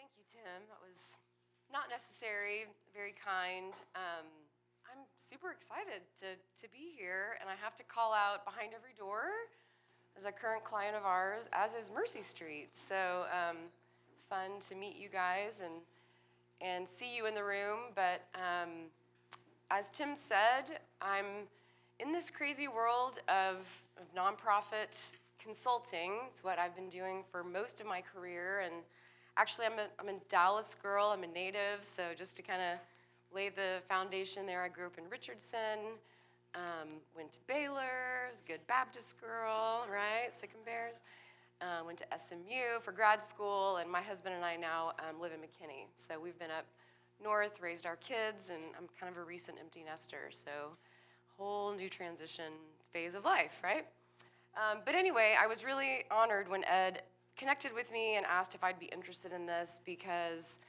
Thank you, Tim. That was not necessary, very kind. I'm super excited to be here, and I have to call out behind every door as a current client of ours, as is Mercy Street. So fun to meet you guys and see you in the room. But as Tim said, I'm in this crazy world of nonprofit consulting. It's what I've been doing for most of my career, and actually, I'm a Dallas girl. I'm a native, so just to kind of lay the foundation there, I grew up in Richardson, went to Baylor, was a good Baptist girl, right? Sycamore Bears. Went to SMU for grad school, and my husband and I now live in McKinney. So we've been up north, raised our kids, and I'm kind of a recent empty nester. So whole new transition phase of life, right? But anyway, I was really honored when Ed connected with me and asked if I'd be interested in this because,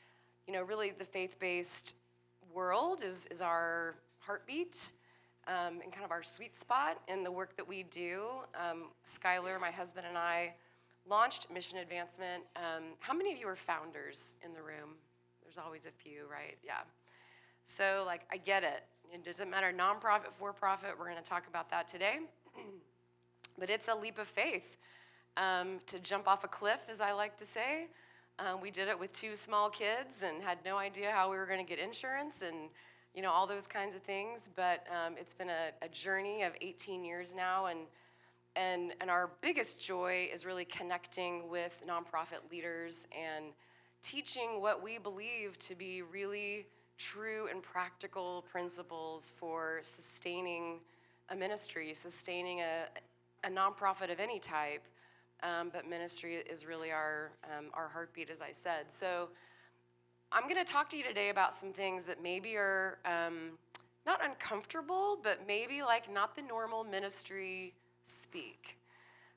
really the faith-based world is our heartbeat and kind of our sweet spot in the work that we do. Skylar, my husband, and I launched Mission Advancement. How many of you are founders in the room? There's always a few, right? Yeah. So, I get it. It doesn't matter, nonprofit, for-profit, we're going to talk about that today. But it's a leap of faith. To jump off a cliff, as I like to say. We did it with 2 small kids and had no idea how we were going to get insurance and, all those kinds of things. But it's been a journey of 18 years now, and our biggest joy is really connecting with nonprofit leaders and teaching what we believe to be really true and practical principles for sustaining a ministry, sustaining a nonprofit of any type. But ministry is really our heartbeat, as I said. So I'm going to talk to you today about some things that maybe are not uncomfortable, but maybe not the normal ministry speak,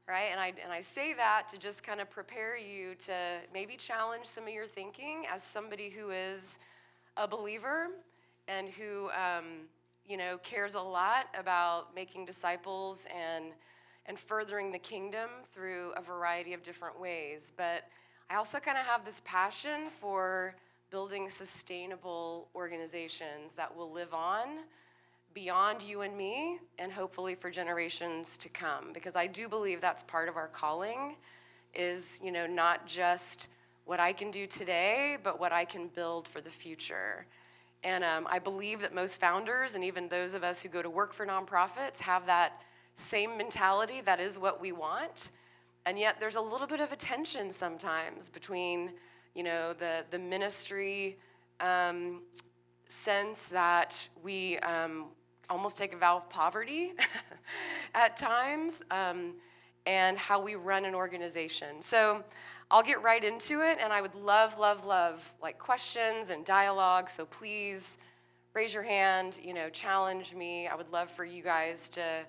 right? And I say that to just kind of prepare you to maybe challenge some of your thinking as somebody who is a believer and who cares a lot about making disciples and furthering the kingdom through a variety of different ways. But I also kind of have this passion for building sustainable organizations that will live on beyond you and me and hopefully for generations to come. Because I do believe that's part of our calling is, not just what I can do today, but what I can build for the future. And I believe that most founders and even those of us who go to work for nonprofits have that same mentality. That is what we want. And yet there's a little bit of a tension sometimes between, the ministry sense that we almost take a vow of poverty at times and how we run an organization. So I'll get right into it, and I would love questions and dialogue. So please raise your hand, challenge me. I would love for you guys to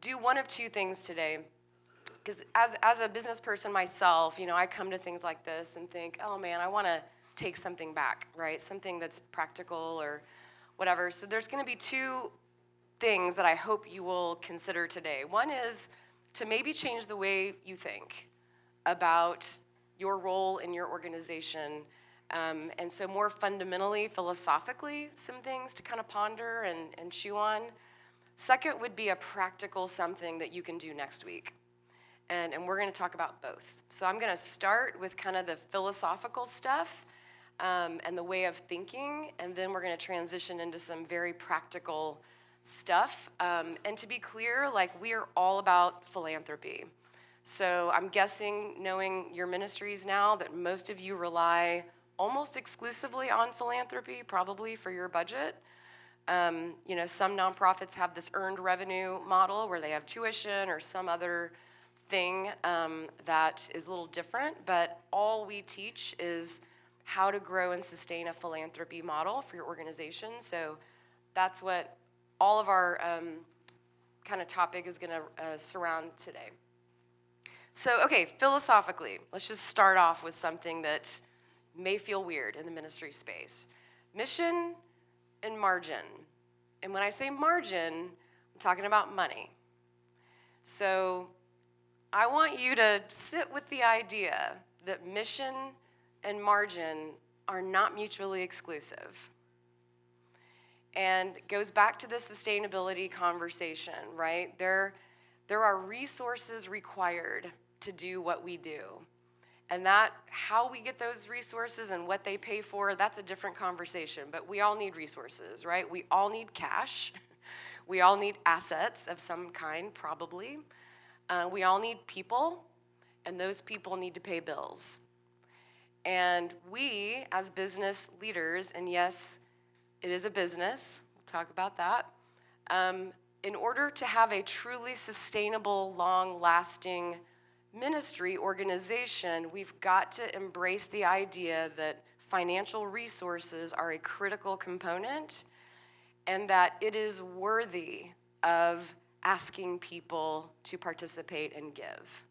do one of 2 things today. Because as a business person myself, I come to things like this and think, oh man, I want to take something back, right? Something that's practical or whatever. So there's going to be 2 things that I hope you will consider today. One is to maybe change the way you think about your role in your organization. And so more fundamentally, philosophically, some things to kind of ponder and chew on. Second would be a practical something that you can do next week. And we're going to talk about both. So I'm going to start with kind of the philosophical stuff and the way of thinking, and then we're going to transition into some very practical stuff. And to be clear, we are all about philanthropy. So I'm guessing, knowing your ministries now, that most of you rely almost exclusively on philanthropy, probably for your budget. Some nonprofits have this earned revenue model where they have tuition or some other thing that is a little different, but all we teach is how to grow and sustain a philanthropy model for your organization. So that's what all of our kind of topic is going to surround today. So, okay, philosophically, let's just start off with something that may feel weird in the ministry space. Mission and margin. And when I say margin, I'm talking about money. So I want you to sit with the idea that mission and margin are not mutually exclusive. And it goes back to the sustainability conversation, right? There are resources required to do what we do. And that, how we get those resources and what they pay for, that's a different conversation. But we all need resources, right? We all need cash. We all need assets of some kind, probably. We all need people, and those people need to pay bills. And we, as business leaders, and yes, it is a business, we'll talk about that, in order to have a truly sustainable, long-lasting ministry organization, we've got to embrace the idea that financial resources are a critical component and that it is worthy of asking people to participate and give.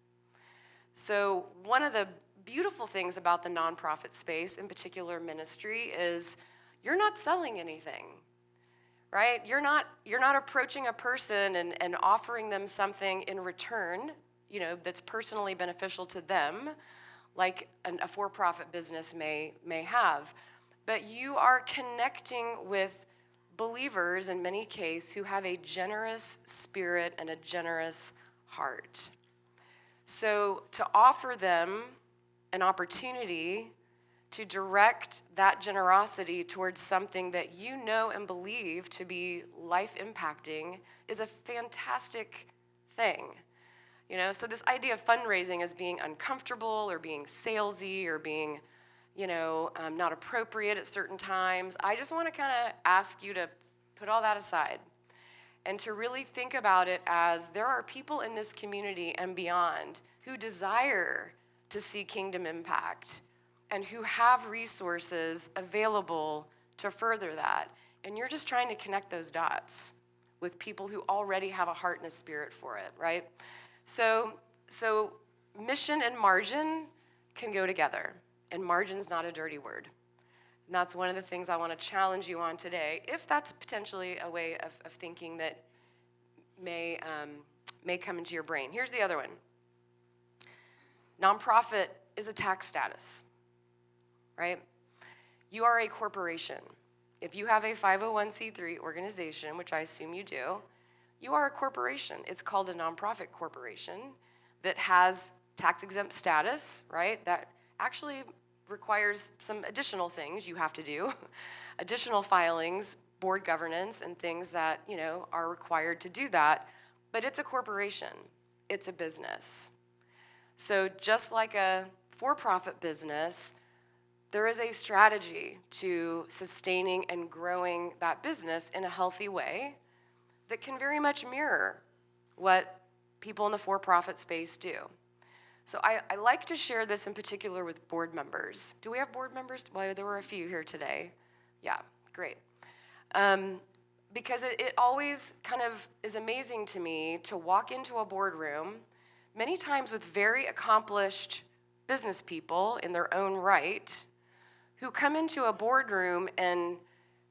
So one of the beautiful things about the nonprofit space, in particular ministry, is you're not selling anything, right? You're not approaching a person and offering them something in return, that's personally beneficial to them, like a for-profit business may have. But you are connecting with believers, in many cases, who have a generous spirit and a generous heart. So to offer them an opportunity to direct that generosity towards something that you know and believe to be life-impacting is a fantastic thing. So this idea of fundraising as being uncomfortable or being salesy or being, not appropriate at certain times, I just want to kind of ask you to put all that aside and to really think about it as there are people in this community and beyond who desire to see kingdom impact and who have resources available to further that. And you're just trying to connect those dots with people who already have a heart and a spirit for it, right? So mission and margin can go together, and margin's not a dirty word. And that's one of the things I want to challenge you on today, if that's potentially a way of thinking that may come into your brain. Here's the other one. Nonprofit is a tax status, right? You are a corporation. If you have a 501c3 organization, which I assume you do, you are a corporation. It's called a nonprofit corporation that has tax-exempt status, right? That actually requires some additional things you have to do, additional filings, board governance, and things that, are required to do that. But it's a corporation. It's a business. So just like a for-profit business, there is a strategy to sustaining and growing that business in a healthy way that can very much mirror what people in the for-profit space do. So I like to share this in particular with board members. Do we have board members? Well, there were a few here today. Yeah, great. Because it always kind of is amazing to me to walk into a boardroom, many times with very accomplished business people in their own right, who come into a boardroom and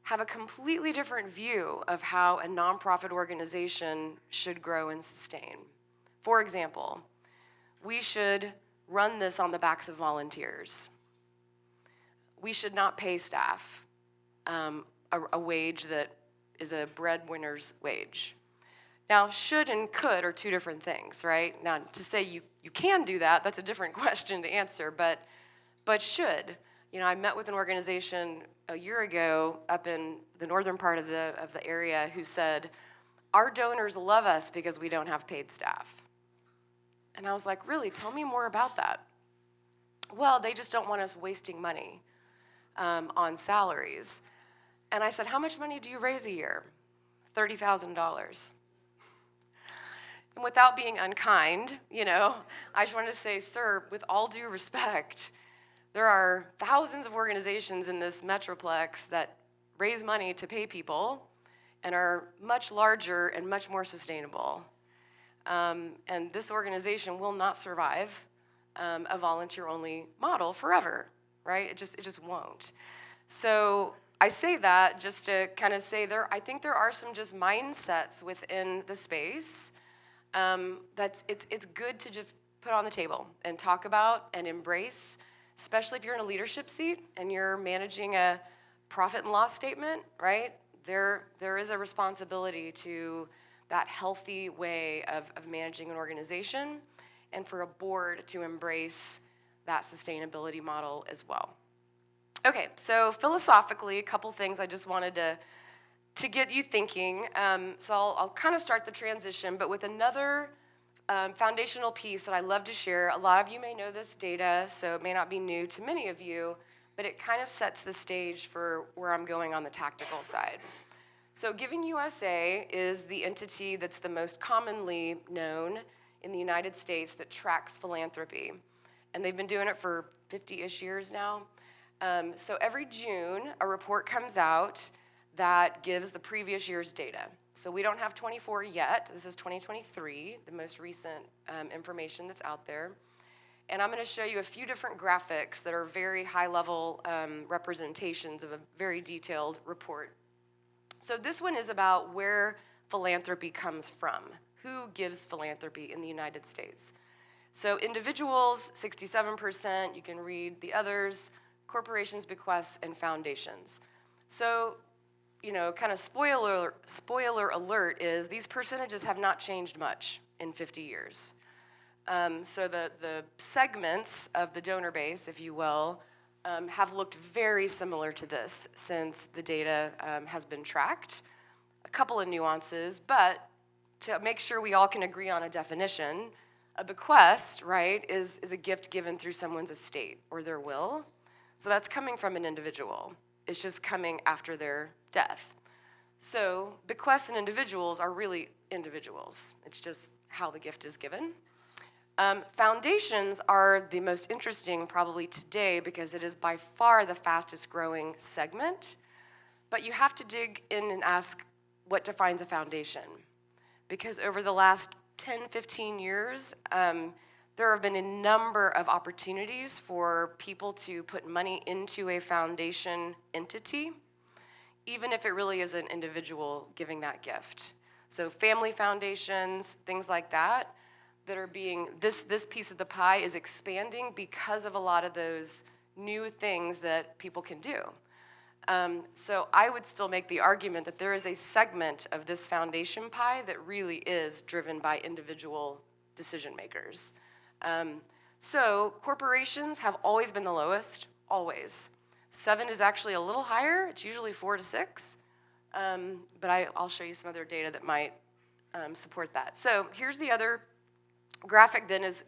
have a completely different view of how a nonprofit organization should grow and sustain. For example, we should run this on the backs of volunteers. We should not pay staff a wage that is a breadwinner's wage. Now, should and could are two different things, right? Now, to say you can do that, that's a different question to answer, but should. I met with an organization a year ago up in the northern part of the area who said, our donors love us because we don't have paid staff. And I was like, really? Tell me more about that. Well, they just don't want us wasting money on salaries. And I said, how much money do you raise a year? $30,000. And without being unkind, I just wanted to say, sir, with all due respect, there are thousands of organizations in this Metroplex that raise money to pay people and are much larger and much more sustainable. And this organization will not survive a volunteer-only model forever, right? It just won't. So I say that just to kind of say I think there are some just mindsets within the space it's good to just put on the table and talk about and embrace especially if you're in a leadership seat and you're managing a profit and loss statement, right? There is a responsibility to that healthy way of managing an organization, and for a board to embrace that sustainability model as well. Okay, so philosophically, a couple things I just wanted to get you thinking. So I'll kind of start the transition, but with another foundational piece that I love to share. A lot of you may know this data, so it may not be new to many of you, but it kind of sets the stage for where I'm going on the tactical side. So Giving USA is the entity that's the most commonly known in the United States that tracks philanthropy. And they've been doing it for 50-ish years now. So every June, a report comes out that gives the previous year's data. So we don't have 24 yet. This is 2023, the most recent information that's out there. And I'm going to show you a few different graphics that are very high-level representations of a very detailed report. So this one is about where philanthropy comes from. Who gives philanthropy in the United States? So individuals, 67%. You can read the others: corporations, bequests, and foundations. So, kind of spoiler alert is these percentages have not changed much in 50 years. So the segments of the donor base, if you will, have looked very similar to this since the data has been tracked. A couple of nuances, but to make sure we all can agree on a definition, a bequest, right, is a gift given through someone's estate or their will. So that's coming from an individual. It's just coming after their death. So bequests and individuals are really individuals. It's just how the gift is given. Foundations are the most interesting probably today because it is by far the fastest growing segment. But you have to dig in and ask what defines a foundation. Because over the last 10, 15 years, there have been a number of opportunities for people to put money into a foundation entity, even if it really is an individual giving that gift. So family foundations, things like that are being, this piece of the pie is expanding because of a lot of those new things that people can do. So I would still make the argument that there is a segment of this foundation pie that really is driven by individual decision makers. So corporations have always been the lowest, always. 7 is actually a little higher. It's usually 4 to 6. But I'll show you some other data that might support that. So here's the other graphic then, is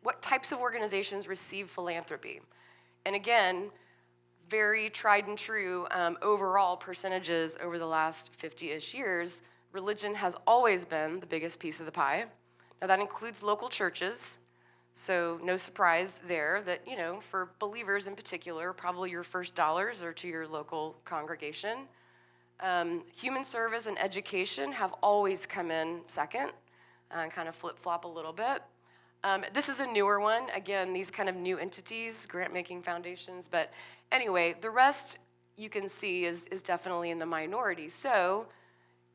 what types of organizations receive philanthropy. And again, very tried and true overall percentages over the last 50-ish years. Religion has always been the biggest piece of the pie. Now that includes local churches, so no surprise there that, for believers in particular, probably your first dollars are to your local congregation. Human service and education have always come in second, kind of flip-flop a little bit. This is a newer one. Again, these kind of new entities, grant-making foundations. But anyway, the rest you can see is definitely in the minority. So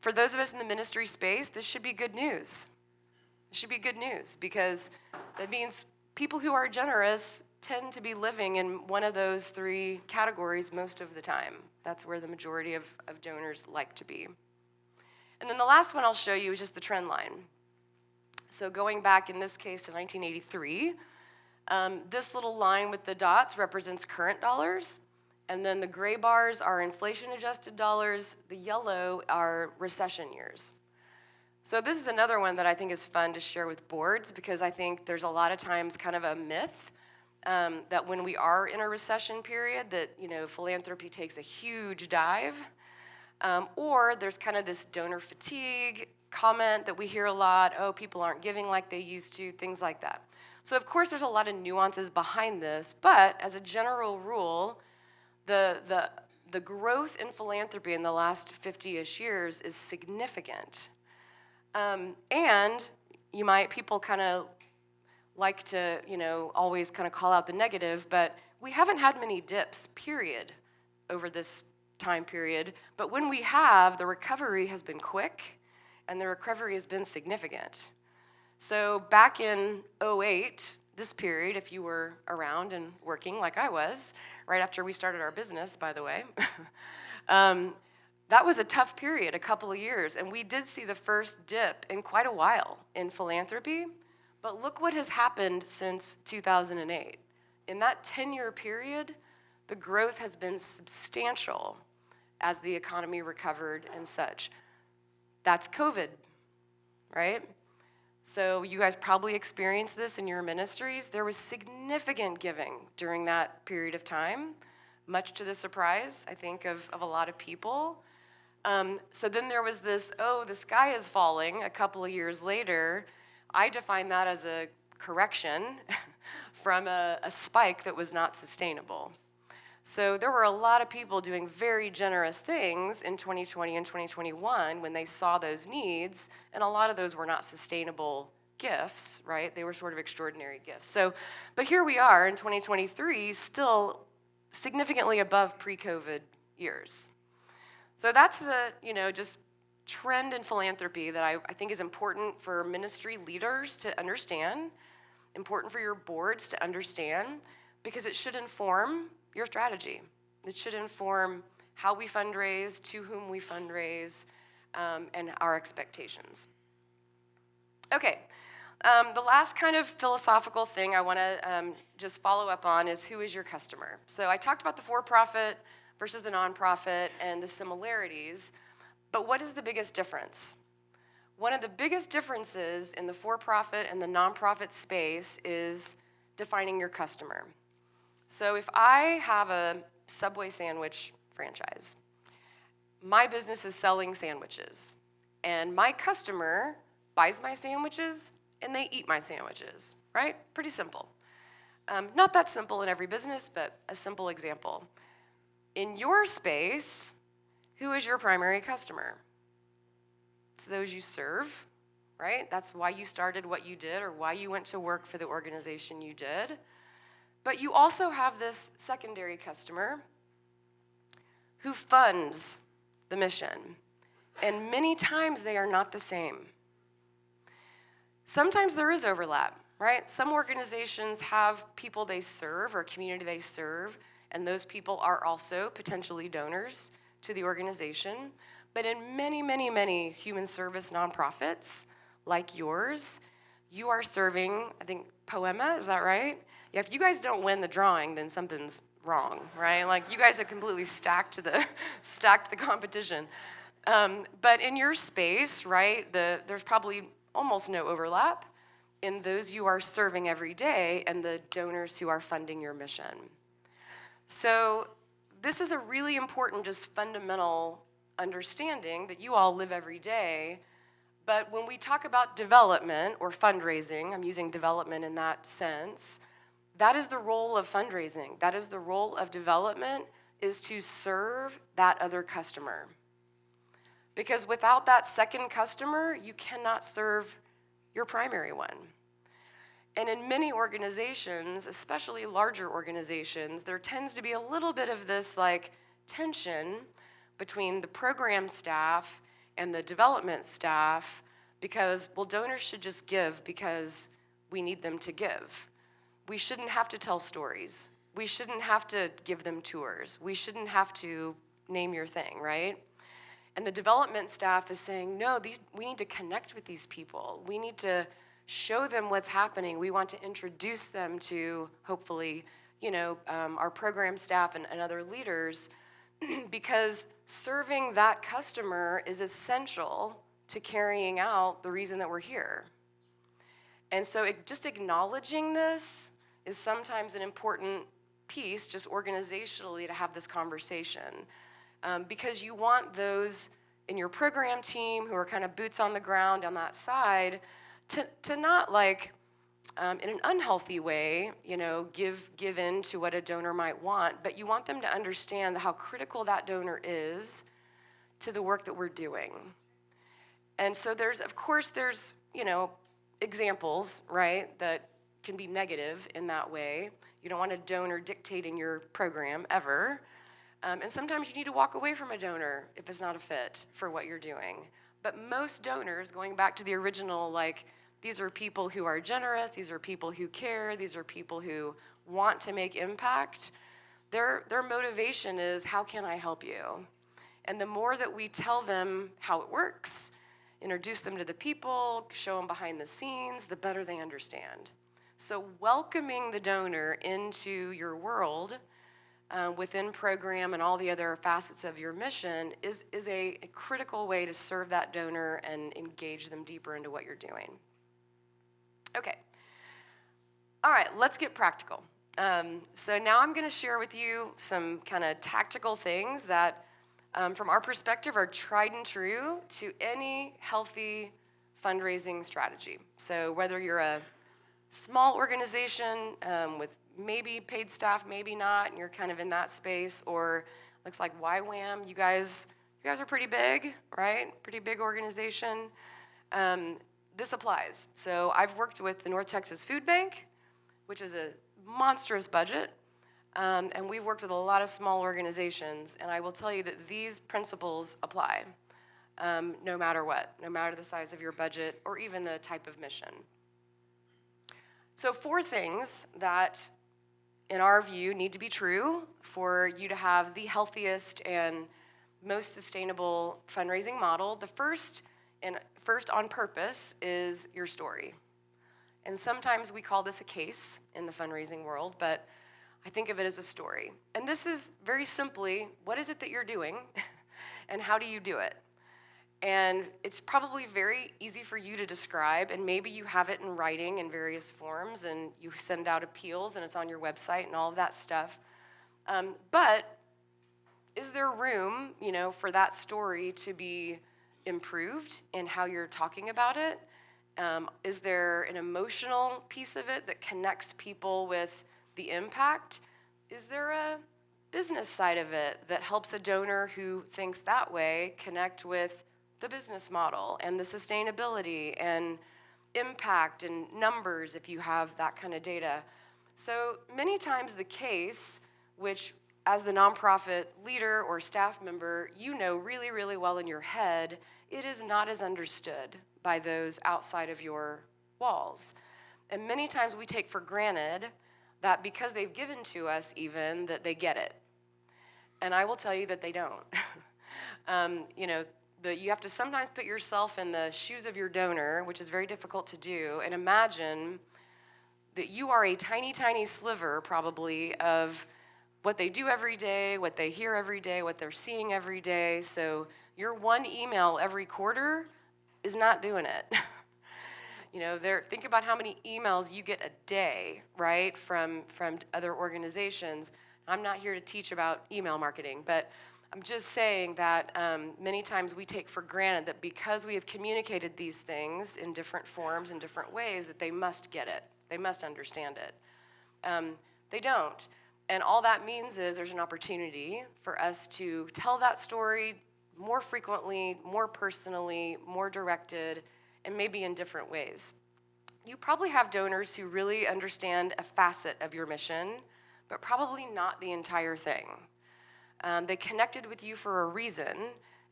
for those of us in the ministry space, this should be good news. It should be good news because that means people who are generous tend to be living in one of those 3 categories most of the time. That's where the majority of donors like to be. And then the last one I'll show you is just the trend line. So going back in this case to 1983, this little line with the dots represents current dollars, and then the gray bars are inflation-adjusted dollars, the yellow are recession years. So this is another one that I think is fun to share with boards because I think there's a lot of times kind of a myth that when we are in a recession period that, philanthropy takes a huge dive, or there's kind of this donor fatigue comment that we hear a lot, people aren't giving like they used to, things like that. So of course there's a lot of nuances behind this, but as a general rule, the growth in philanthropy in the last 50-ish years is significant. And people kind of like to, always kind of call out the negative, but we haven't had many dips, period, over this time period. But when we have, the recovery has been quick, and the recovery has been significant. So back in 2008, this period, if you were around and working like I was, right after we started our business, by the way, that was a tough period, a couple of years. And we did see the first dip in quite a while in philanthropy. But look what has happened since 2008. In that 10-year period, the growth has been substantial as the economy recovered and such. That's COVID, right? So you guys probably experienced this in your ministries. There was significant giving during that period of time, much to the surprise, I think, of a lot of people. So then there was this, the sky is falling a couple of years later. I define that as a correction from a spike that was not sustainable. So there were a lot of people doing very generous things in 2020 and 2021 when they saw those needs, and a lot of those were not sustainable gifts, right? They were sort of extraordinary gifts. So, but here we are in 2023, still significantly above pre-COVID years. So that's the, just trend in philanthropy that I think is important for ministry leaders to understand, important for your boards to understand, because it should inform your strategy. It should inform how we fundraise, to whom we fundraise, and our expectations. Okay, the last kind of philosophical thing I want to just follow up on is who is your customer? So I talked about the for-profit versus the nonprofit and the similarities, but what is the biggest difference? One of the biggest differences in the for-profit and the nonprofit space is defining your customer. So if I have a Subway sandwich franchise, my business is selling sandwiches, and my customer buys my sandwiches and they eat my sandwiches, right? Pretty simple. Not that simple in every business, but a simple example. In your space, who is your primary customer? It's those you serve, right? That's why you started what you did or why you went to work for the organization you did. But you also have this secondary customer who funds the mission. And many times they are not the same. Sometimes there is overlap, right? Some organizations have people they serve or community they serve, and those people are also potentially donors to the organization. But in many, many, many human service nonprofits like yours, you are serving, I think, Poema, is that right? Yeah, if you guys don't win the drawing, then something's wrong, right? Like you guys are completely stacked to the competition. But in your space, right, there's probably almost no overlap in those you are serving every day and the donors who are funding your mission. So this is a really important, just fundamental understanding that you all live every day. But when we talk about development or fundraising, I'm using development in that sense, that is the role of fundraising. That is the role of development, is to serve that other customer. Because without that second customer, you cannot serve your primary one. And in many organizations, especially larger organizations, there tends to be a little bit of this like tension between the program staff and the development staff because, well, donors should just give because we need them to give. We shouldn't have to tell stories. We shouldn't have to give them tours. We shouldn't have to name your thing, right? And the development staff is saying, no, we need to connect with these people. We need to show them what's happening. We want to introduce them to, hopefully, our program staff and other leaders, because serving that customer is essential to carrying out the reason that we're here. And so just acknowledging this is sometimes an important piece, just organizationally, to have this conversation. Because you want those in your program team who are kind of boots on the ground on that side to not like, in an unhealthy way, give in to what a donor might want, but you want them to understand how critical that donor is to the work that we're doing. And so there's examples, right, that can be negative in that way. You don't want a donor dictating your program ever. And sometimes you need to walk away from a donor if it's not a fit for what you're doing. But most donors, going back to the original These are people who are generous. These are people who care. These are people who want to make impact. Their motivation is, how can I help you? And the more that we tell them how it works, introduce them to the people, show them behind the scenes, the better they understand. So welcoming the donor into your world within program and all the other facets of your mission is a critical way to serve that donor and engage them deeper into what you're doing. Okay. All right, let's get practical. So now I'm going to share with you some kind of tactical things that, from our perspective, are tried and true to any healthy fundraising strategy. So whether you're a small organization with maybe paid staff, maybe not, and you're kind of in that space, or looks like YWAM, you guys are pretty big, right? Pretty big organization. This applies. So I've worked with the North Texas Food Bank, which is a monstrous budget, and we've worked with a lot of small organizations, and I will tell you that these principles apply no matter what, no matter the size of your budget or even the type of mission. So 4 things that, in our view, need to be true for you to have the healthiest and most sustainable fundraising model. The first on purpose is your story. And sometimes we call this a case in the fundraising world, but I think of it as a story. And this is very simply, what is it that you're doing and how do you do it? And it's probably very easy for you to describe, and maybe you have it in writing in various forms, and you send out appeals, and it's on your website and all of that stuff. But is there room, for that story to be improved in how you're talking about it? Is there an emotional piece of it that connects people with the impact? Is there a business side of it that helps a donor who thinks that way connect with the business model and the sustainability and impact and numbers if you have that kind of data? So many times the case, which as the nonprofit leader or staff member, you know really, really well in your head, it is not as understood by those outside of your walls. And many times we take for granted that because they've given to us even, that they get it. And I will tell you that they don't. You have to sometimes put yourself in the shoes of your donor, which is very difficult to do, and imagine that you are a tiny, tiny sliver probably of what they do every day, what they hear every day, what they're seeing every day. So your one email every quarter is not doing it. Think about how many emails you get a day, right, from other organizations. I'm not here to teach about email marketing, but I'm just saying that many times we take for granted that because we have communicated these things in different forms, in different ways, that they must get it. They must understand it. They don't. And all that means is there's an opportunity for us to tell that story more frequently, more personally, more directed, and maybe in different ways. You probably have donors who really understand a facet of your mission, but probably not the entire thing. They connected with you for a reason,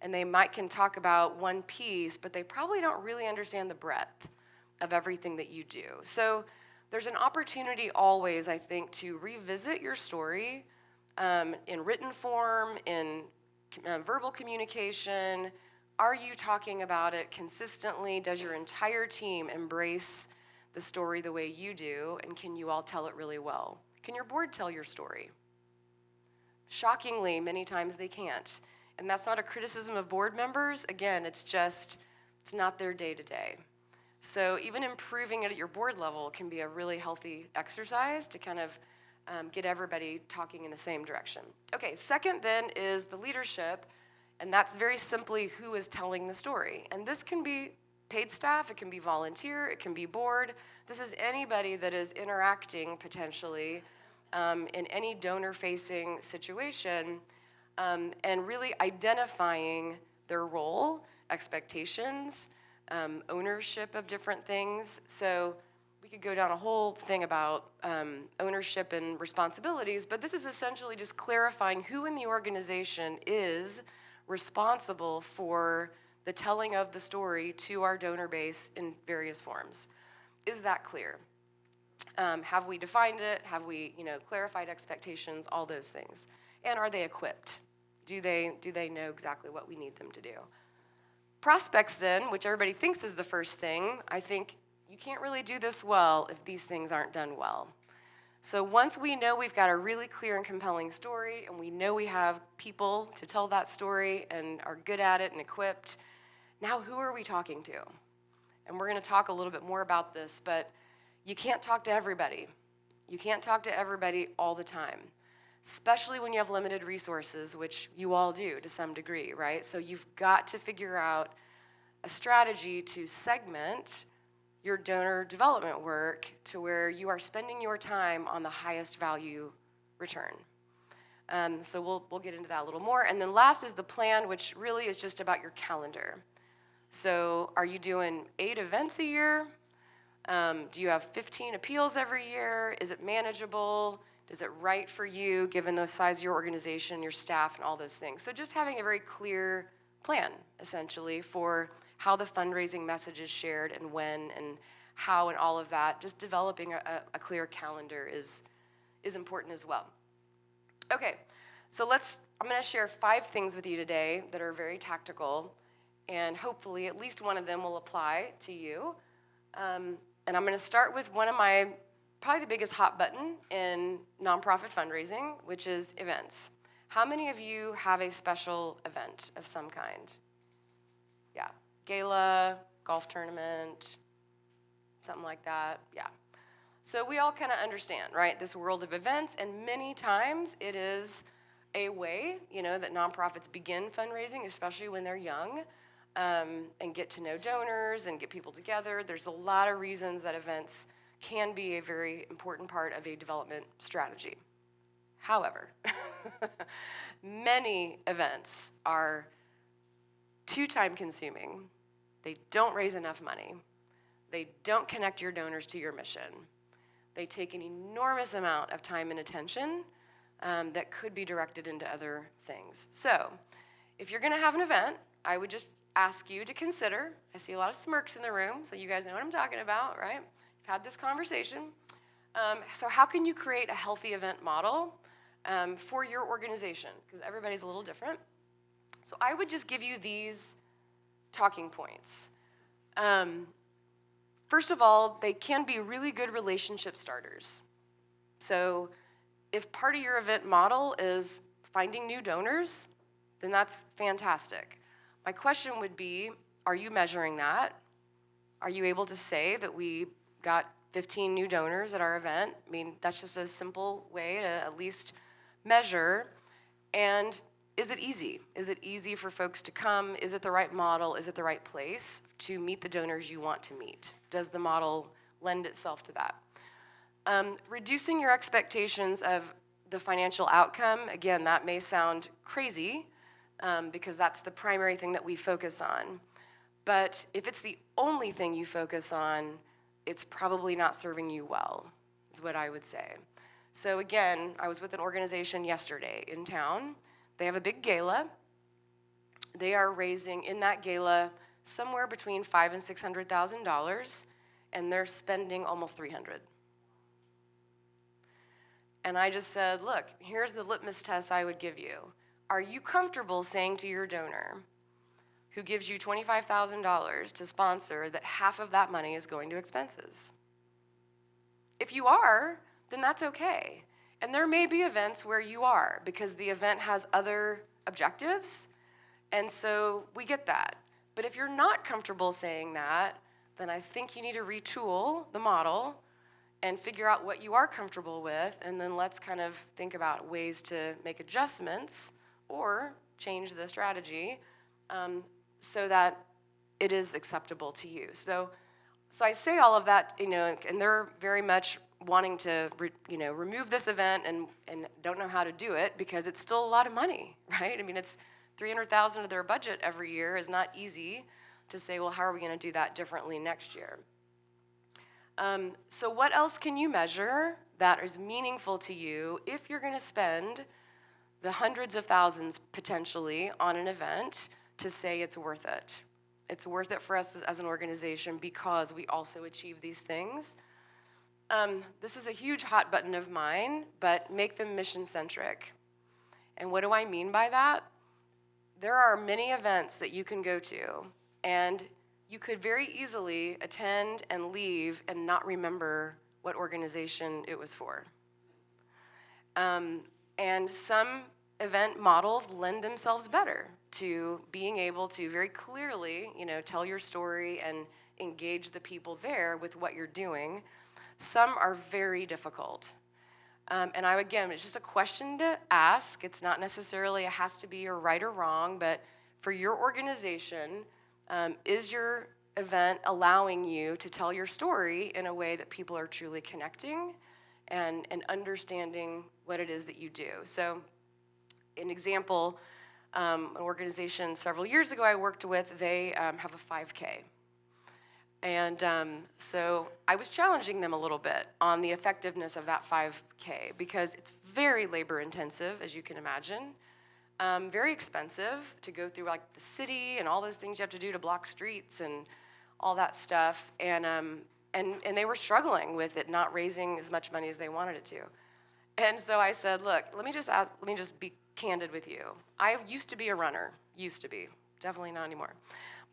and they can talk about one piece, but they probably don't really understand the breadth of everything that you do. So there's an opportunity always, I think, to revisit your story in written form, in verbal communication. Are you talking about it consistently? Does your entire team embrace the story the way you do? And can you all tell it really well? Can your board tell your story? Shockingly, many times they can't. And that's not a criticism of board members. Again, it's not their day-to-day. So even improving it at your board level can be a really healthy exercise to kind of get everybody talking in the same direction. Okay, second then is the leadership, and that's very simply who is telling the story. And this can be paid staff, it can be volunteer, it can be board. This is anybody that is interacting potentially in any donor-facing situation, and really identifying their role, expectations, ownership of different things. So we could go down a whole thing about ownership and responsibilities, but this is essentially just clarifying who in the organization is responsible for the telling of the story to our donor base in various forms. Is that clear? Have we defined it? Have we, clarified expectations? All those things. And are they equipped? Do they know exactly what we need them to do? Prospects then, which everybody thinks is the first thing, I think you can't really do this well if these things aren't done well. So once we know we've got a really clear and compelling story, and we know we have people to tell that story and are good at it and equipped, now who are we talking to? And we're going to talk a little bit more about this, but you can't talk to everybody. You can't talk to everybody all the time, especially when you have limited resources, which you all do to some degree, right? So you've got to figure out a strategy to segment your donor development work to where you are spending your time on the highest value return. So we'll get into that a little more. And then last is the plan, which really is just about your calendar. So are you doing 8 events a year? Do you have 15 appeals every year? Is it manageable? Is it right for you, given the size of your organization, your staff, and all those things? So just having a very clear plan, essentially, for how the fundraising message is shared and when and how and all of that. Just developing a clear calendar is important as well. Okay, so I'm going to share 5 things with you today that are very tactical, and hopefully at least one of them will apply to you. And I'm going to start with one of my, probably the biggest hot button in nonprofit fundraising, which is events. How many of you have a special event of some kind? Yeah, gala, golf tournament, something like that, yeah. So we all kind of understand, right, this world of events, and many times it is a way, that nonprofits begin fundraising, especially when they're young, and get to know donors and get people together. There's a lot of reasons that events can be a very important part of a development strategy. However, many events are too time-consuming. They don't raise enough money. They don't connect your donors to your mission. They take an enormous amount of time and attention that could be directed into other things. So if you're going to have an event, I would just ask you to consider, I see a lot of smirks in the room, so you guys know what I'm talking about, right? You've had this conversation. So how can you create a healthy event model for your organization? Because everybody's a little different. So I would just give you these talking points. First of all, they can be really good relationship starters. So if part of your event model is finding new donors, then that's fantastic. My question would be, are you measuring that? Are you able to say that we got 15 new donors at our event? I mean, that's just a simple way to at least measure. And is it easy? Is it easy for folks to come? Is it the right model? Is it the right place to meet the donors you want to meet? Does the model lend itself to that? Reducing your expectations of the financial outcome, again, that may sound crazy because that's the primary thing that we focus on. But if it's the only thing you focus on, it's probably not serving you well, is what I would say. So again, I was with an organization yesterday in town. They have a big gala. They are raising in that gala somewhere between $500,000 and $600,000, and they're spending almost $300,000. And I just said, look, here's the litmus test I would give you. Are you comfortable saying to your donor who gives you $25,000 to sponsor that half of that money is going to expenses? If you are, then that's okay. And there may be events where you are because the event has other objectives, and so we get that. But if you're not comfortable saying that, then I think you need to retool the model and figure out what you are comfortable with, and then let's kind of think about ways to make adjustments or change the strategy so that it is acceptable to you. So I say all of that, and they're very much wanting to, remove this event and don't know how to do it because it's still a lot of money, right? I mean, it's $300,000 of their budget every year is not easy to say, well, how are we going to do that differently next year? So what else can you measure that is meaningful to you if you're going to spend the hundreds of thousands potentially on an event to say it's worth it? It's worth it for us as an organization because we also achieve these things. This is a huge hot button of mine, but make them mission-centric. And what do I mean by that? There are many events that you can go to, and you could very easily attend and leave and not remember what organization it was for. And some event models lend themselves better to being able to very clearly, tell your story and engage the people there with what you're doing. Some are very difficult. And again, it's just a question to ask. It's not necessarily it has to be right or wrong, but for your organization, is your event allowing you to tell your story in a way that people are truly connecting and understanding what it is that you do? So an example, an organization several years ago I worked with, they have a 5K. And so I was challenging them a little bit on the effectiveness of that 5K because it's very labor intensive, as you can imagine, very expensive to go through like the city and all those things you have to do to block streets and all that stuff. And they were struggling with it not raising as much money as they wanted it to. And so I said, look, let me just be candid with you. I used to be a runner, definitely not anymore.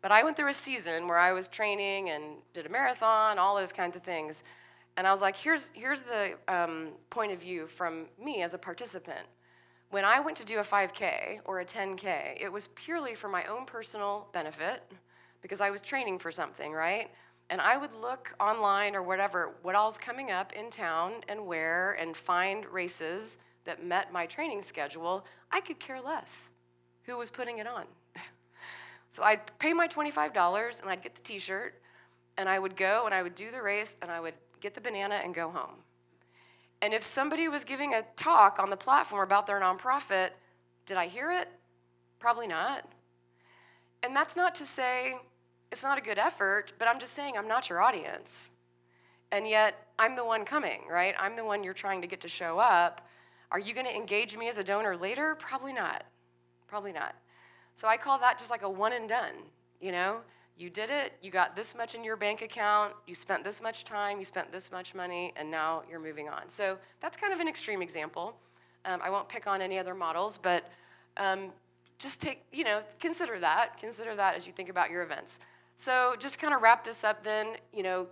But I went through a season where I was training and did a marathon, all those kinds of things. And I was like, here's the point of view from me as a participant. When I went to do a 5K or a 10K, it was purely for my own personal benefit because I was training for something, right? And I would look online or whatever, what all's coming up in town and where, and find races that met my training schedule. I could care less who was putting it on. So I'd pay my $25 and I'd get the t-shirt and I would go and I would do the race and I would get the banana and go home. And if somebody was giving a talk on the platform about their nonprofit, did I hear it? Probably not. And that's not to say it's not a good effort, but I'm just saying I'm not your audience. And yet I'm the one coming, right? I'm the one you're trying to get to show up. Are you going to engage me as a donor later? Probably not. Probably not. So I call that just like a one and done, You did it, you got this much in your bank account, you spent this much time, you spent this much money, and now you're moving on. So that's kind of an extreme example. I won't pick on any other models, but just consider that as you think about your events. So just kind of wrap this up then,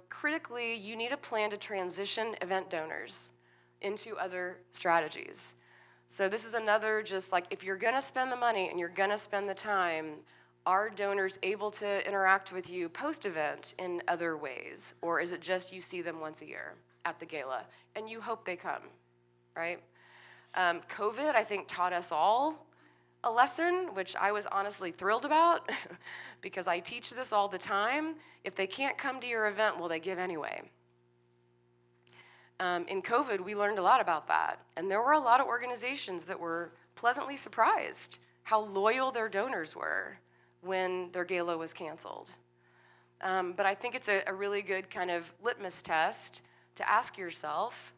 critically, you need a plan to transition event donors into other strategies. So this is another just like if you're going to spend the money and you're going to spend the time, are donors able to interact with you post-event in other ways? Or is it just you see them once a year at the gala and you hope they come, right? COVID, I think, taught us all a lesson, which I was honestly thrilled about because I teach this all the time. If they can't come to your event, will they give anyway? In COVID, we learned a lot about that. And there were a lot of organizations that were pleasantly surprised how loyal their donors were when their gala was canceled. But I think it's a really good kind of litmus test to ask yourself,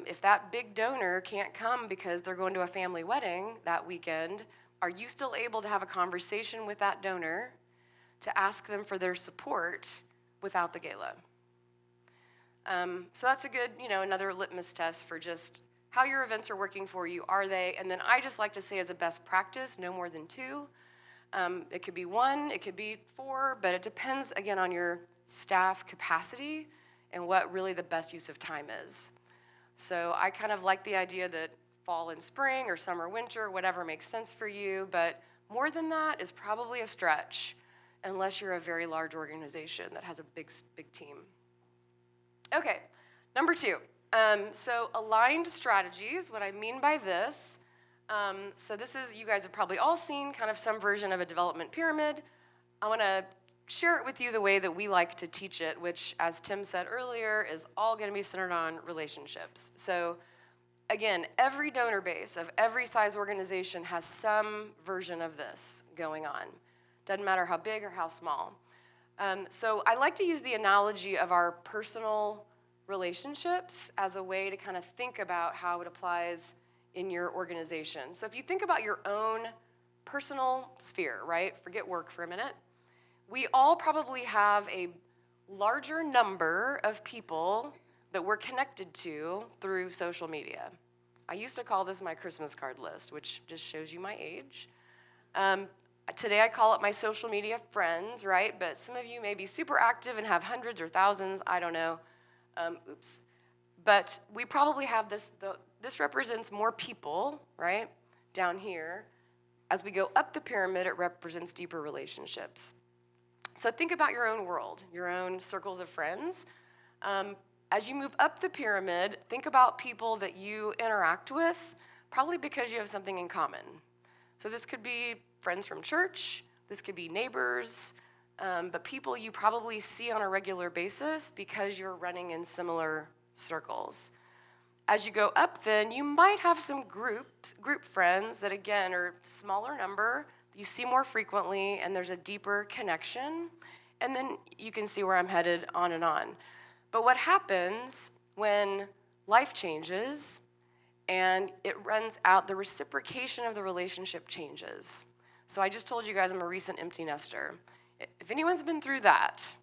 if that big donor can't come because they're going to a family wedding that weekend, are you still able to have a conversation with that donor to ask them for their support without the gala? So that's a good, another litmus test for just how your events are working for you. Are they? And then I just like to say as a best practice, no more than 2. It could be 1, it could be 4, but it depends, again, on your staff capacity and what really the best use of time is. So I kind of like the idea that fall and spring or summer, winter, whatever makes sense for you, but more than that is probably a stretch unless you're a very large organization that has a big team. Okay, number 2. So aligned strategies, what I mean by this, so this is, you guys have probably all seen kind of some version of a development pyramid. I want to share it with you the way that we like to teach it, which, as Tim said earlier, is all going to be centered on relationships. So again, every donor base of every size organization has some version of this going on. Doesn't matter how big or how small. So I like to use the analogy of our personal relationships as a way to kind of think about how it applies in your organization. So if you think about your own personal sphere, right? Forget work for a minute. we all probably have a larger number of people that we're connected to through social media. I used to call this my Christmas card list, which just shows you my age. Today I call it my social media friends, right? But some of you may be super active and have hundreds or thousands, I don't know. But we probably have this represents more people, right, down here. As we go up the pyramid, it represents deeper relationships. So think about your own world, your own circles of friends. As you move up the pyramid, think about people that you interact with, probably because you have something in common. So this could be friends from church, this could be neighbors, but people you probably see on a regular basis because you're running in similar circles. As you go up then, you might have some group friends that again are smaller number, you see more frequently, and there's a deeper connection. And then you can see where I'm headed on and on. But what happens when life changes and it runs out, the reciprocation of the relationship changes. So I just told you guys I'm a recent empty nester. If anyone's been through that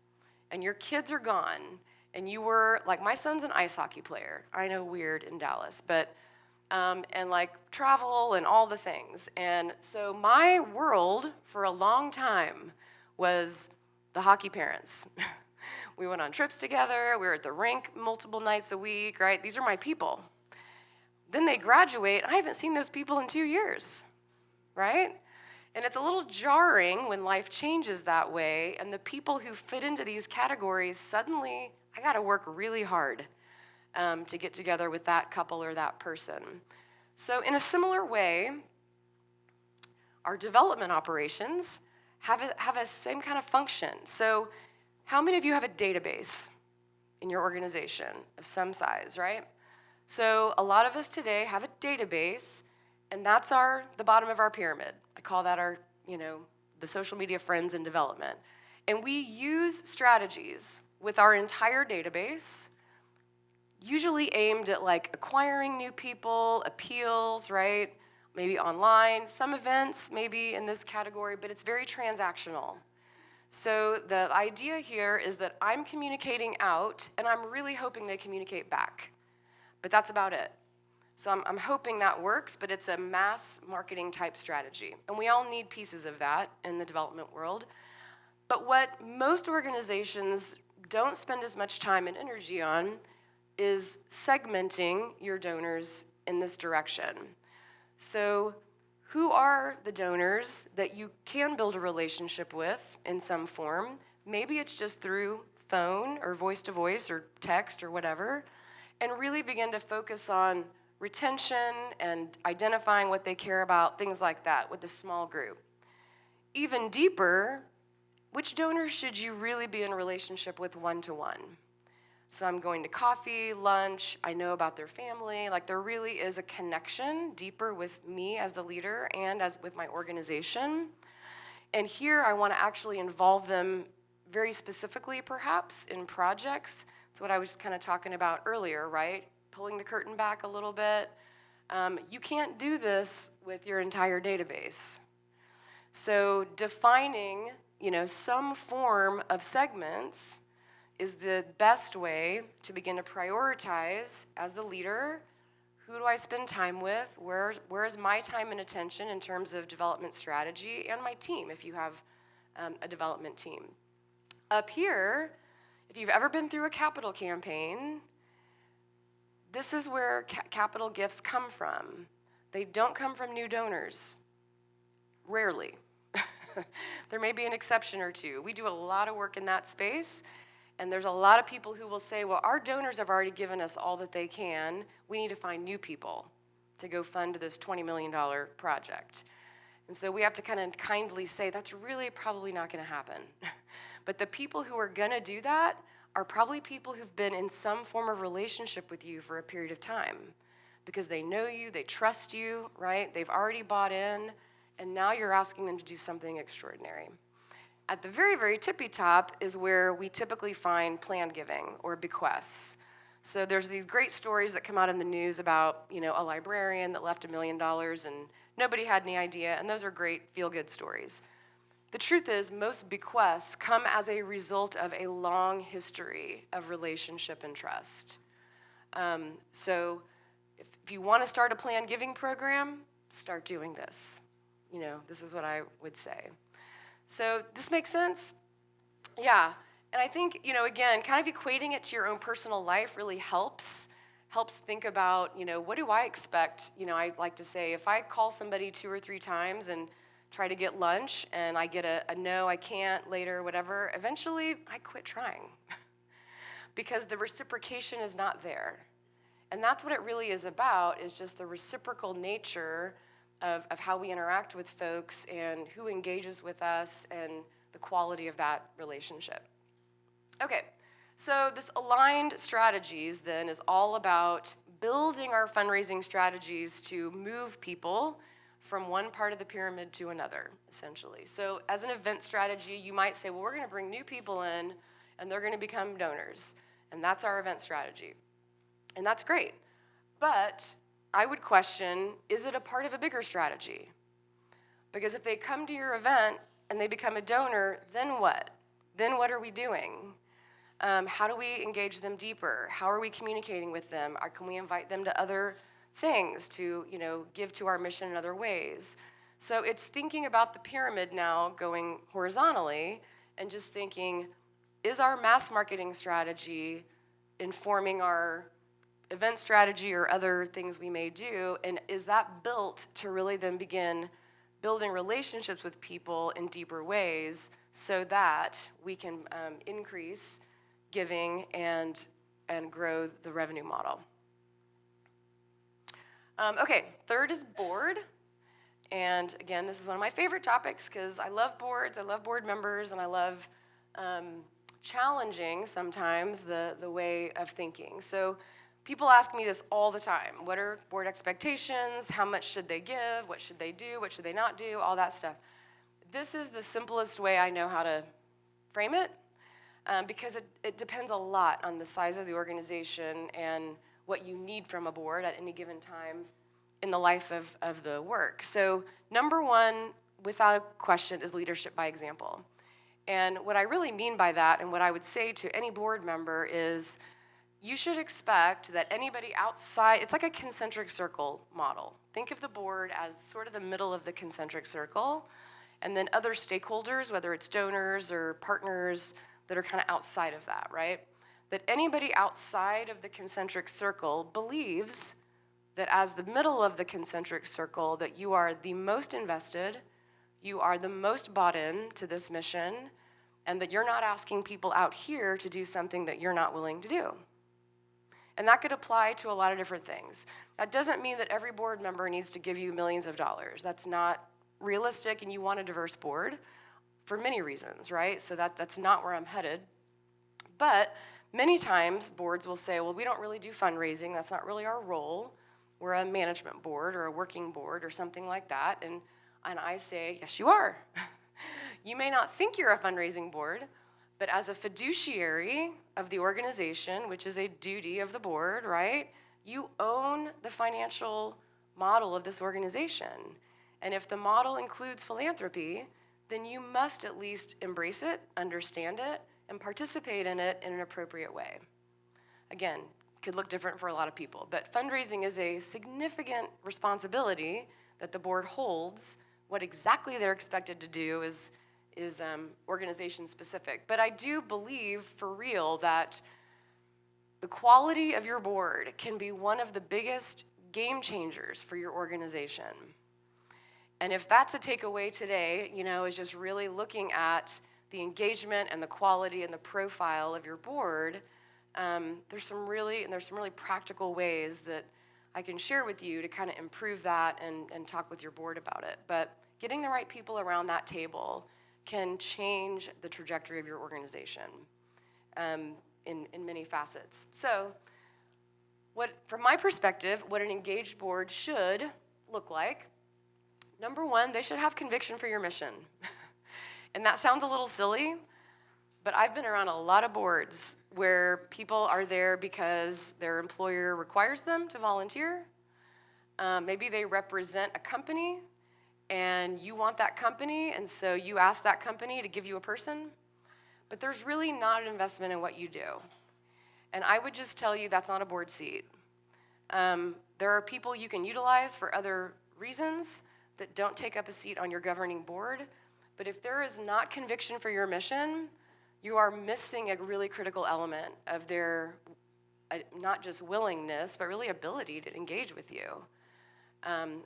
and your kids are gone and you were, like my son's an ice hockey player. I know, weird in Dallas, but, and like travel and all the things. And so my world for a long time was the hockey parents. We went on trips together. We were at the rink multiple nights a week, right? These are my people. Then they graduate. I haven't seen those people in 2 years, right? And it's a little jarring when life changes that way, and the people who fit into these categories, suddenly, I got to work really hard to get together with that couple or that person. So in a similar way, our development operations have a same kind of function. So how many of you have a database in your organization of some size, right? So a lot of us today have a database, and that's the bottom of our pyramid. I call that our, the social media friends in development. And we use strategies with our entire database, usually aimed at like acquiring new people, appeals, right? Maybe online, some events maybe in this category, but it's very transactional. So the idea here is that I'm communicating out, and I'm really hoping they communicate back. But that's about it. So I'm hoping that works, but it's a mass marketing type strategy. And we all need pieces of that in the development world. But what most organizations don't spend as much time and energy on is segmenting your donors in this direction. So who are the donors that you can build a relationship with in some form? Maybe it's just through phone or voice-to-voice or text or whatever, and really begin to focus on retention and identifying what they care about, things like that with a small group. Even deeper, which donors should you really be in a relationship with one-to-one? So I'm going to coffee, lunch, I know about their family, like there really is a connection deeper with me as the leader and as with my organization. And here I want to actually involve them very specifically perhaps in projects. It's what I was kind of talking about earlier, right? Pulling the curtain back a little bit. You can't do this with your entire database. So defining, some form of segments is the best way to begin to prioritize as the leader. Who do I spend time with? Where is my time and attention in terms of development strategy, and my team if you have a development team. Up here, if you've ever been through a capital campaign, this is where capital gifts come from. They don't come from new donors, rarely. There may be an exception or two. We do a lot of work in that space, and there's a lot of people who will say, well, our donors have already given us all that they can. We need to find new people to go fund this $20 million project. And so we have to kind of kindly say, that's really probably not going to happen. But the people who are going to do that are probably people who've been in some form of relationship with you for a period of time because they know you, they trust you, right? They've already bought in, and now you're asking them to do something extraordinary. At the very, very tippy top is where we typically find planned giving or bequests. So there's these great stories that come out in the news about, a librarian that left $1 million and nobody had any idea, and those are great feel-good stories. The truth is, most bequests come as a result of a long history of relationship and trust. So if you want to start a planned giving program, start doing this. This is what I would say. So this makes sense? Yeah. And I think, again, kind of equating it to your own personal life really helps think about, what do I expect? I like to say, if I call somebody 2 or 3 times and try to get lunch and I get a no, I can't, later, whatever, eventually I quit trying because the reciprocation is not there. And that's what it really is about, is just the reciprocal nature of how we interact with folks and who engages with us and the quality of that relationship. Okay, so this aligned strategies then is all about building our fundraising strategies to move people from one part of the pyramid to another, essentially. So as an event strategy, you might say, well, we're going to bring new people in and they're going to become donors. And that's our event strategy. And that's great. But I would question, is it a part of a bigger strategy? Because if they come to your event and they become a donor, then what? Then what are we doing? How do we engage them deeper? How are we communicating with them? Can we invite them to other things to, give to our mission in other ways? So it's thinking about the pyramid now going horizontally and just thinking, is our mass marketing strategy informing our event strategy or other things we may do? And is that built to really then begin building relationships with people in deeper ways so that we can increase giving and grow the revenue model? Okay, third is board. And again, this is one of my favorite topics because I love boards, I love board members, and I love challenging sometimes the way of thinking. So people ask me this all the time. What are board expectations? How much should they give? What should they do? What should they not do? All that stuff. This is the simplest way I know how to frame it because it depends a lot on the size of the organization and what you need from a board at any given time in the life of the work. So number one, without question, is leadership by example. And what I really mean by that, and what I would say to any board member, is you should expect that anybody outside, it's like a concentric circle model. Think of the board as sort of the middle of the concentric circle, and then other stakeholders, whether it's donors or partners, that are kind of outside of that, right? That anybody outside of the concentric circle believes that as the middle of the concentric circle, that you are the most invested, you are the most bought in to this mission, and that you're not asking people out here to do something that you're not willing to do. And that could apply to a lot of different things. That doesn't mean that every board member needs to give you millions of dollars. That's not realistic, and you want a diverse board for many reasons, right? So that's not where I'm headed. But many times boards will say, well, we don't really do fundraising. That's not really our role. We're a management board or a working board or something like that. And I say, yes, you are. You may not think you're a fundraising board, but as a fiduciary of the organization, which is a duty of the board, right, you own the financial model of this organization. And if the model includes philanthropy, then you must at least embrace it, understand it, and participate in it in an appropriate way. Again, could look different for a lot of people, but fundraising is a significant responsibility that the board holds. What exactly they're expected to do is organization specific. But I do believe for real that the quality of your board can be one of the biggest game changers for your organization. And if that's a takeaway today, is just really looking at the engagement and the quality and the profile of your board, there's some really practical ways that I can share with you to kind of improve that and talk with your board about it. But getting the right people around that table can change the trajectory of your organization in many facets. So from my perspective, what an engaged board should look like, number one, they should have conviction for your mission. And that sounds a little silly, but I've been around a lot of boards where people are there because their employer requires them to volunteer. Maybe they represent a company and you want that company, and so you ask that company to give you a person, but there's really not an investment in what you do. And I would just tell you that's not a board seat. There are people you can utilize for other reasons that don't take up a seat on your governing board, but if there is not conviction for your mission, you are missing a really critical element of their not just willingness, but really ability to engage with you.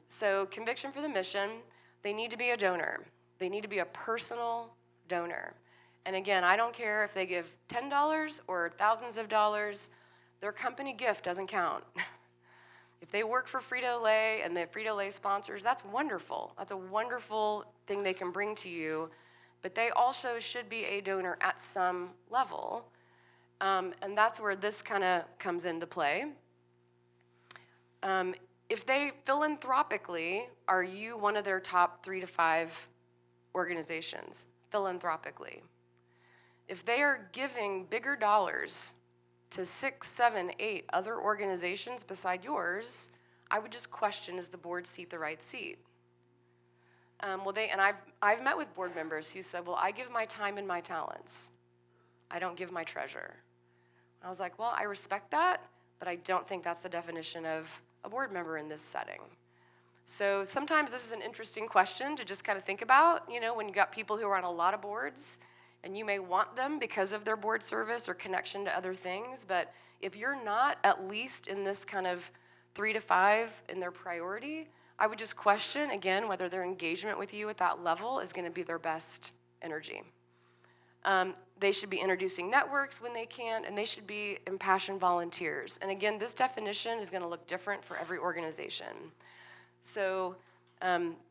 So conviction for the mission, they need to be a donor. They need to be a personal donor. And again, I don't care if they give $10 or thousands of dollars, their company gift doesn't count. If they work for Frito-Lay and the Frito-Lay sponsors, that's wonderful. That's a wonderful thing they can bring to you, but they also should be a donor at some level. And that's where this kind of comes into play. If they philanthropically, are you one of their top 3 to 5 organizations, philanthropically? If they are giving bigger dollars to 6, 7, 8 other organizations beside yours, I would just question, is the board seat the right seat? I've met with board members who said, well, I give my time and my talents. I don't give my treasure. I was like, well, I respect that, but I don't think that's the definition of a board member in this setting. So sometimes this is an interesting question to just kind of think about, when you got people who are on a lot of boards, and you may want them because of their board service or connection to other things, but if you're not at least in this kind of 3 to 5 in their priority, I would just question, again, whether their engagement with you at that level is going to be their best energy. They should be introducing networks when they can, and they should be impassioned volunteers. And again, this definition is going to look different for every organization. So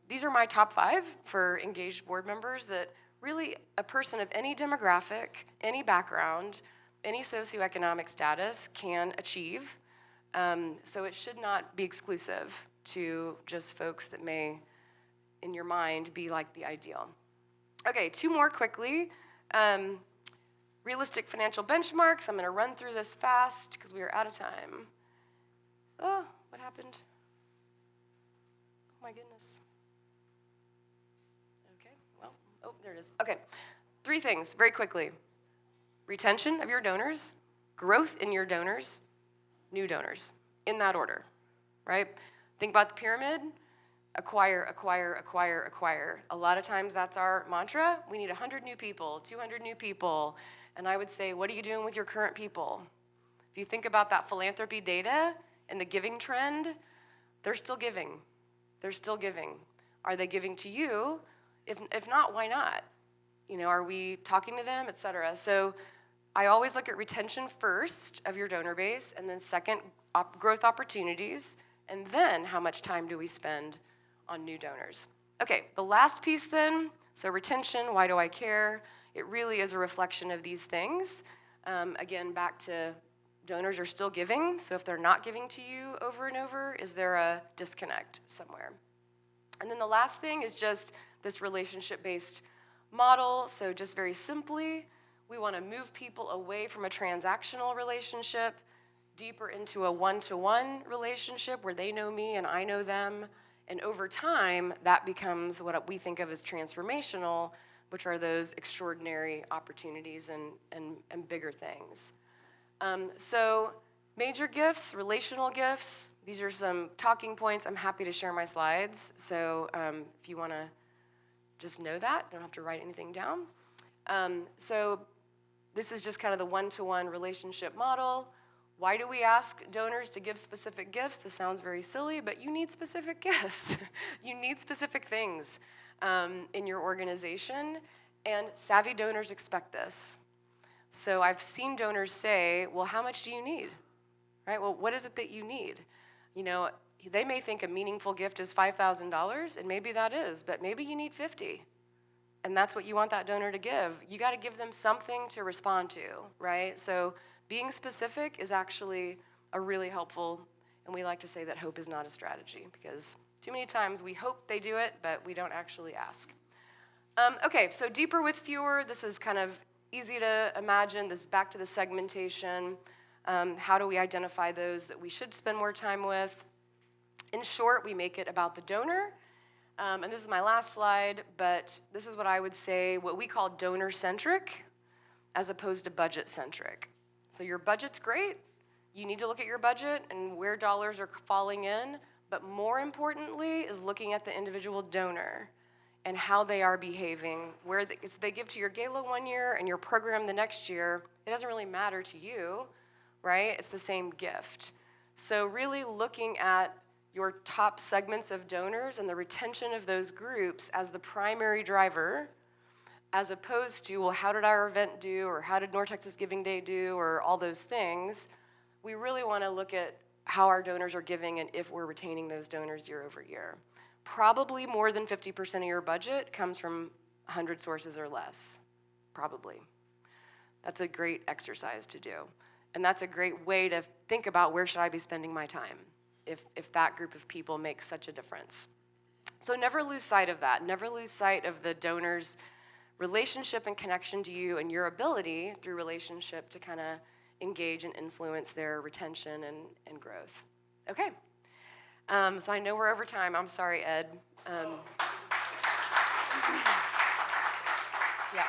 these are my top 5 for engaged board members that really a person of any demographic, any background, any socioeconomic status can achieve. So it should not be exclusive to just folks that may, in your mind, be like the ideal. Okay, 2 more quickly. Realistic financial benchmarks. I'm going to run through this fast because we are out of time. Oh, what happened? Oh my goodness. Okay, well, oh, there it is. Okay, 3 things very quickly. Retention of your donors, growth in your donors, new donors, in that order, right? Think about the pyramid. Acquire, acquire, acquire, acquire. A lot of times that's our mantra. We need 100 new people, 200 new people. And I would say, what are you doing with your current people? If you think about that philanthropy data and the giving trend, they're still giving. They're still giving. Are they giving to you? If not, why not? Are we talking to them, et cetera? So I always look at retention first of your donor base, and then second, growth opportunities, and then how much time do we spend on new donors. Okay, the last piece then, so retention, why do I care? It really is a reflection of these things. Again, back to donors are still giving, so if they're not giving to you over and over, is there a disconnect somewhere? And then the last thing is just this relationship-based model. So just very simply, we want to move people away from a transactional relationship deeper into a one-to-one relationship where they know me and I know them. And over time, that becomes what we think of as transformational, which are those extraordinary opportunities and bigger things. So major gifts, relational gifts, these are some talking points. I'm happy to share my slides. So if you want to just know that, you don't have to write anything down. So this is just kind of the one-to-one relationship model. Why do we ask donors to give specific gifts? This sounds very silly, but you need specific gifts. You need specific things in your organization, and savvy donors expect this. So I've seen donors say, well, how much do you need? Right? Well, what is it that you need? They may think a meaningful gift is $5,000, and maybe that is, but maybe you need 50. And that's what you want that donor to give. You got to give them something to respond to, right? So being specific is actually a really helpful, and we like to say that hope is not a strategy, because too many times we hope they do it, but we don't actually ask. Okay, so deeper with fewer, this is kind of easy to imagine. This is back to the segmentation. How do we identify those that we should spend more time with? In short, we make it about the donor. And this is my last slide, but this is what I would say, what we call donor-centric as opposed to budget-centric. So your budget's great. You need to look at your budget and where dollars are falling in, but more importantly is looking at the individual donor and how they are behaving. If they give to your gala one year and your program the next year, it doesn't really matter to you, right? It's the same gift. So really looking at your top segments of donors and the retention of those groups as the primary driver, as opposed to, well, how did our event do, or how did North Texas Giving Day do, or all those things. We really want to look at how our donors are giving and if we're retaining those donors year over year. Probably more than 50% of your budget comes from 100 sources or less, probably. That's a great exercise to do. And that's a great way to think about where should I be spending my time if that group of people makes such a difference. So never lose sight of that. Never lose sight of the donor's relationship and connection to you and your ability through relationship to kind of engage and influence their retention and growth. Okay. So I know we're over time. I'm sorry, Ed. Yeah.